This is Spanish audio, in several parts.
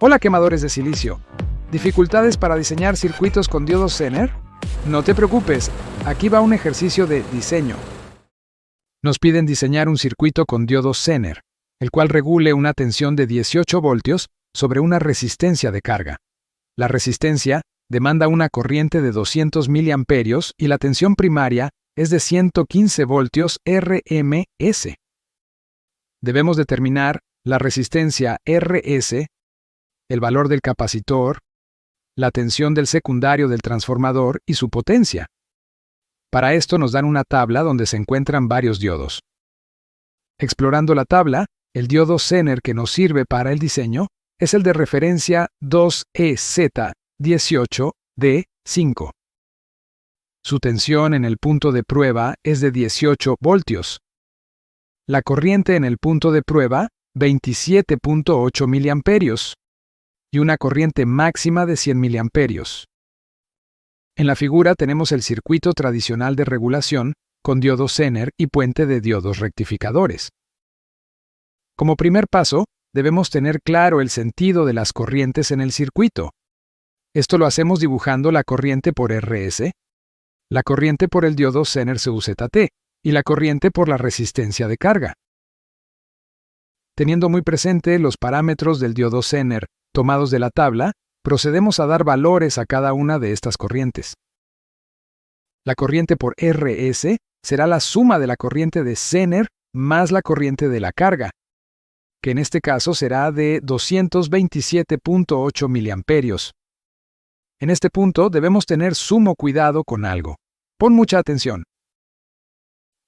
Hola quemadores de silicio. ¿Dificultades para diseñar circuitos con diodos Zener? No te preocupes, aquí va un ejercicio de diseño. Nos piden diseñar un circuito con diodos Zener, el cual regule una tensión de 18 voltios sobre una resistencia de carga. La resistencia demanda una corriente de 200 miliamperios y la tensión primaria es de 115 voltios RMS. Debemos determinar la resistencia RS, el valor del capacitor, la tensión del secundario del transformador y su potencia. Para esto nos dan una tabla donde se encuentran varios diodos. Explorando la tabla, el diodo Zener que nos sirve para el diseño es el de referencia 2EZ18D5. Su tensión en el punto de prueba es de 18 voltios. La corriente en el punto de prueba, 27.8 miliamperios. Y una corriente máxima de 100 miliamperios. En la figura tenemos el circuito tradicional de regulación con diodo Zener y puente de diodos rectificadores. Como primer paso, debemos tener claro el sentido de las corrientes en el circuito. Esto lo hacemos dibujando la corriente por RS, la corriente por el diodo Zener CUZT y la corriente por la resistencia de carga. Teniendo muy presente los parámetros del diodo Zener tomados de la tabla, procedemos a dar valores a cada una de estas corrientes. La corriente por RS será la suma de la corriente de Zener más la corriente de la carga, que en este caso será de 227.8 miliamperios. En este punto debemos tener sumo cuidado con algo. Pon mucha atención.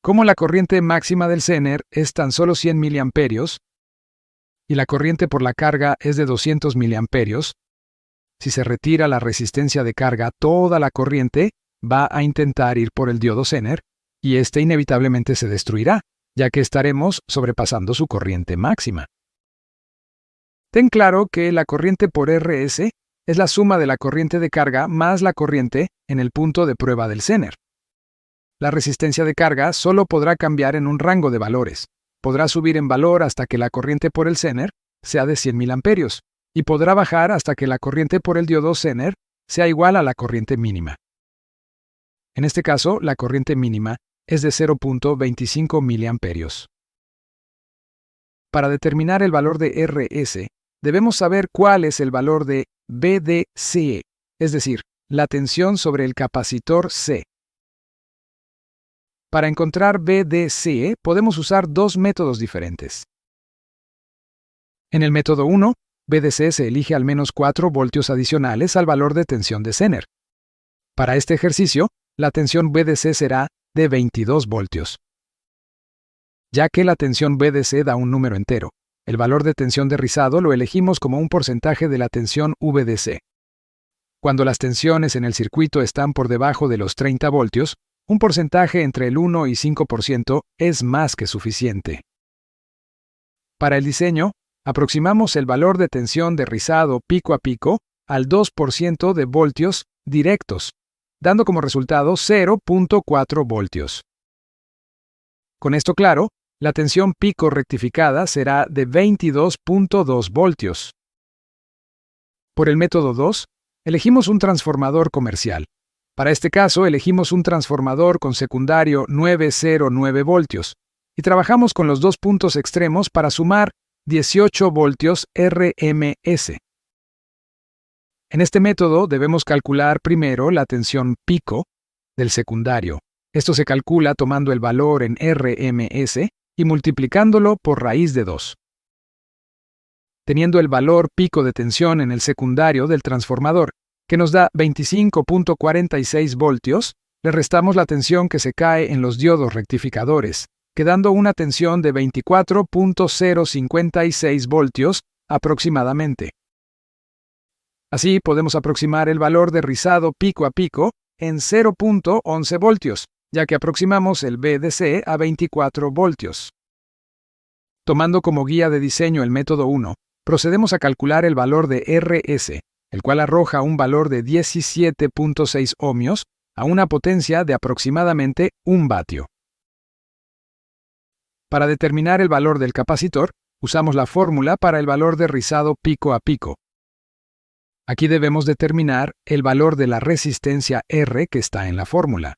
Como la corriente máxima del Zener es tan solo 100 miliamperios, y la corriente por la carga es de 200 miliamperios, si se retira la resistencia de carga, toda la corriente va a intentar ir por el diodo Zener y este inevitablemente se destruirá, ya que estaremos sobrepasando su corriente máxima. Ten claro que la corriente por RS es la suma de la corriente de carga más la corriente en el punto de prueba del Zener. La resistencia de carga solo podrá cambiar en un rango de valores. Podrá subir en valor hasta que la corriente por el Zener sea de 100 miliamperios y podrá bajar hasta que la corriente por el diodo Zener sea igual a la corriente mínima. En este caso, la corriente mínima es de 0.25 miliamperios. Para determinar el valor de RS, debemos saber cuál es el valor de VDCE, es decir, la tensión sobre el capacitor C. Para encontrar VDCE podemos usar dos métodos diferentes. En el método 1, VDC se elige al menos 4 voltios adicionales al valor de tensión de Zener. Para este ejercicio, la tensión VDC será de 22 voltios. Ya que la tensión VDC da un número entero, el valor de tensión de rizado lo elegimos como un porcentaje de la tensión VDC. Cuando las tensiones en el circuito están por debajo de los 30 voltios, un porcentaje entre el 1 y 5% es más que suficiente. Para el diseño, aproximamos el valor de tensión de rizado pico a pico al 2% de voltios directos, dando como resultado 0.4 voltios. Con esto claro, la tensión pico rectificada será de 22.2 voltios. Por el método 2, elegimos un transformador comercial. Para este caso, elegimos un transformador con secundario 909 voltios y trabajamos con los dos puntos extremos para sumar 18 voltios RMS. En este método debemos calcular primero la tensión pico del secundario. Esto se calcula tomando el valor en RMS y multiplicándolo por raíz de 2. Teniendo el valor pico de tensión en el secundario del transformador, que nos da 25.46 voltios, le restamos la tensión que se cae en los diodos rectificadores, quedando una tensión de 24.056 voltios aproximadamente. Así podemos aproximar el valor de rizado pico a pico en 0.11 voltios, ya que aproximamos el VDC a 24 voltios. Tomando como guía de diseño el método 1, procedemos a calcular el valor de RS, el cual arroja un valor de 17.6 ohmios a una potencia de aproximadamente 1 vatio. Para determinar el valor del capacitor, usamos la fórmula para el valor de rizado pico a pico, Aquí debemos determinar el valor de la resistencia R que está en la fórmula.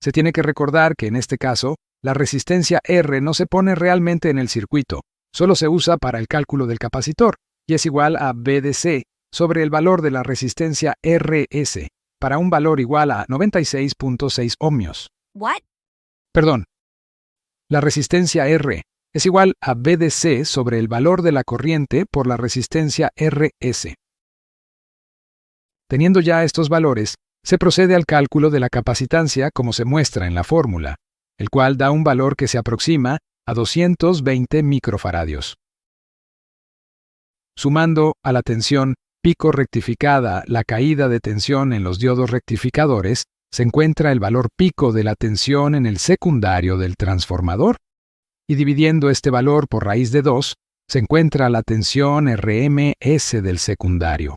Se tiene que recordar que en este caso, la resistencia R no se pone realmente en el circuito, solo se usa para el cálculo del capacitor, y es igual a V de C sobre el valor de la resistencia RS, para un valor igual a 96.6 ohmios. What? Perdón. La resistencia R es igual a V de C sobre el valor de la corriente por la resistencia RS. Teniendo ya estos valores, se procede al cálculo de la capacitancia como se muestra en la fórmula, el cual da un valor que se aproxima a 220 microfaradios. Sumando a la tensión pico rectificada la caída de tensión en los diodos rectificadores, se encuentra el valor pico de la tensión en el secundario del transformador, y dividiendo este valor por raíz de 2, se encuentra la tensión RMS del secundario.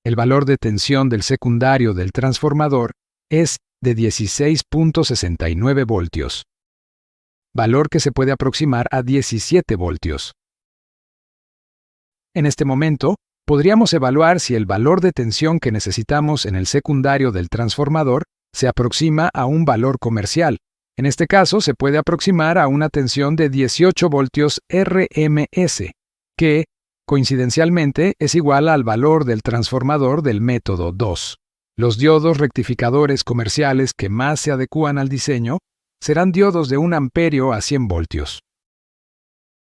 El valor de tensión del secundario del transformador es de 16.69 voltios, valor que se puede aproximar a 17 voltios. En este momento, podríamos evaluar si el valor de tensión que necesitamos en el secundario del transformador se aproxima a un valor comercial. En este caso, se puede aproximar a una tensión de 18 voltios RMS, que, coincidencialmente, es igual al valor del transformador del método 2. Los diodos rectificadores comerciales que más se adecúan al diseño serán diodos de 1 amperio a 100 voltios.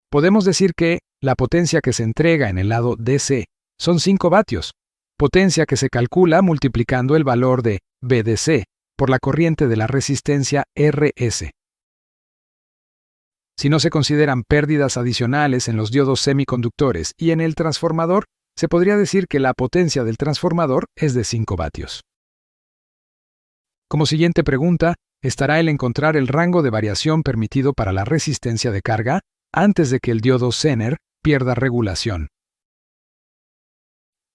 Podemos decir que la potencia que se entrega en el lado DC son 5 vatios, potencia que se calcula multiplicando el valor de VDC por la corriente de la resistencia RS. Si no se consideran pérdidas adicionales en los diodos semiconductores y en el transformador, se podría decir que la potencia del transformador es de 5 vatios. Como siguiente pregunta, estará el encontrar el rango de variación permitido para la resistencia de carga antes de que el diodo Zener pierda regulación.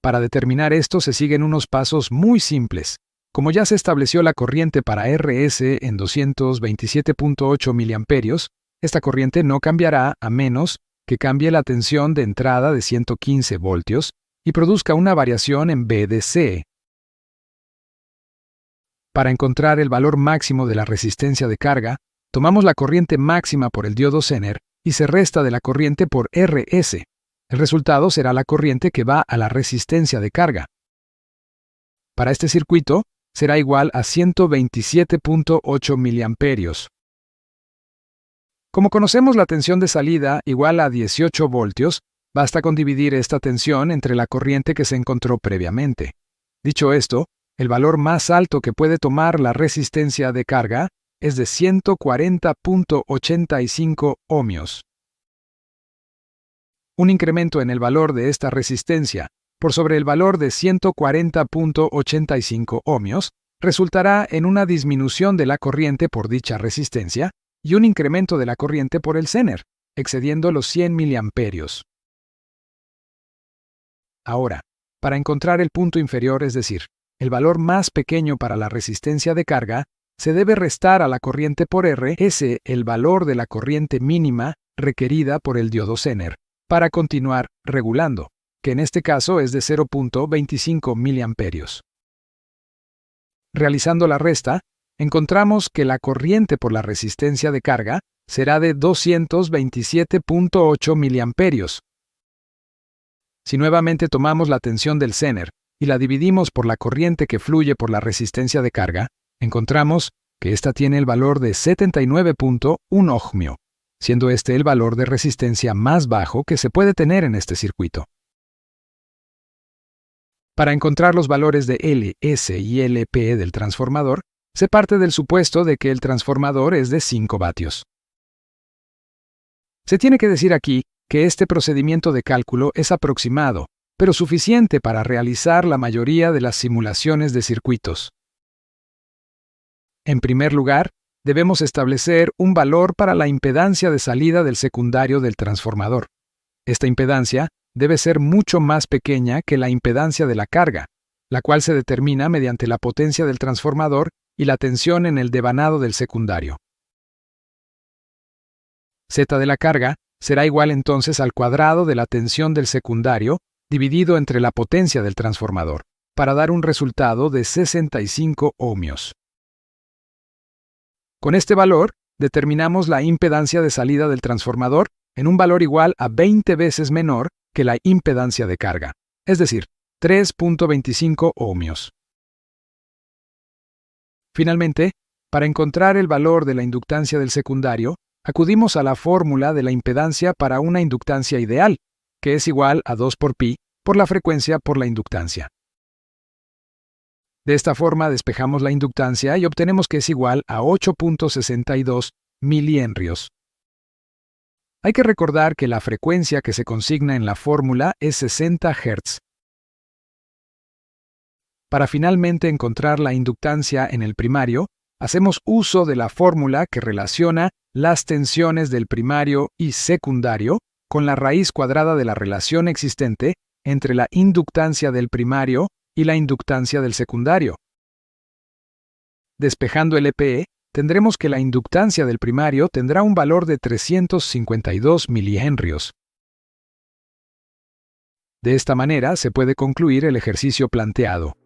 Para determinar esto se siguen unos pasos muy simples. Como ya se estableció la corriente para RS en 227.8 mA, esta corriente no cambiará a menos que cambie la tensión de entrada de 115 voltios y produzca una variación en VDC. Para encontrar el valor máximo de la resistencia de carga, tomamos la corriente máxima por el diodo Zener y se resta de la corriente por RS. El resultado será la corriente que va a la resistencia de carga. Para este circuito, será igual a 127.8 miliamperios. Como conocemos la tensión de salida igual a 18 voltios, basta con dividir esta tensión entre la corriente que se encontró previamente. Dicho esto, el valor más alto que puede tomar la resistencia de carga es de 140.85 ohmios. Un incremento en el valor de esta resistencia por sobre el valor de 140.85 ohmios resultará en una disminución de la corriente por dicha resistencia y un incremento de la corriente por el Zener, excediendo los 100 miliamperios. Ahora, para encontrar el punto inferior, es decir, el valor más pequeño para la resistencia de carga, se debe restar a la corriente por RS el valor de la corriente mínima requerida por el diodo Zener para continuar regulando, que en este caso es de 0.25 miliamperios. Realizando la resta, encontramos que la corriente por la resistencia de carga será de 227.8 miliamperios. Si nuevamente tomamos la tensión del Zener y la dividimos por la corriente que fluye por la resistencia de carga, encontramos que ésta tiene el valor de 79.1 ohmio, siendo este el valor de resistencia más bajo que se puede tener en este circuito. Para encontrar los valores de L, S y LP del transformador, se parte del supuesto de que el transformador es de 5 vatios. Se tiene que decir aquí que este procedimiento de cálculo es aproximado, pero suficiente para realizar la mayoría de las simulaciones de circuitos. En primer lugar, debemos establecer un valor para la impedancia de salida del secundario del transformador. Esta impedancia debe ser mucho más pequeña que la impedancia de la carga, la cual se determina mediante la potencia del transformador y la tensión en el devanado del secundario. Z de la carga será igual entonces al cuadrado de la tensión del secundario dividido entre la potencia del transformador, para dar un resultado de 65 ohmios. Con este valor, determinamos la impedancia de salida del transformador en un valor igual a 20 veces menor que la impedancia de carga, es decir, 3.25 ohmios. Finalmente, para encontrar el valor de la inductancia del secundario, acudimos a la fórmula de la impedancia para una inductancia ideal, que es igual a 2 por pi por la frecuencia por la inductancia. De esta forma despejamos la inductancia y obtenemos que es igual a 8.62 milihenrios. Hay que recordar que la frecuencia que se consigna en la fórmula es 60 Hz. Para finalmente encontrar la inductancia en el primario, hacemos uso de la fórmula que relaciona las tensiones del primario y secundario con la raíz cuadrada de la relación existente entre la inductancia del primario y la inductancia del secundario. Despejando el EPE, tendremos que la inductancia del primario tendrá un valor de 352 milihenrios. De esta manera se puede concluir el ejercicio planteado.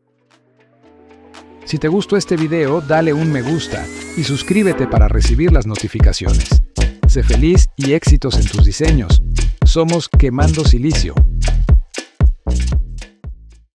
Si te gustó este video, dale un me gusta y suscríbete para recibir las notificaciones. Sé feliz y éxitos en tus diseños. Somos Quemando Silicio.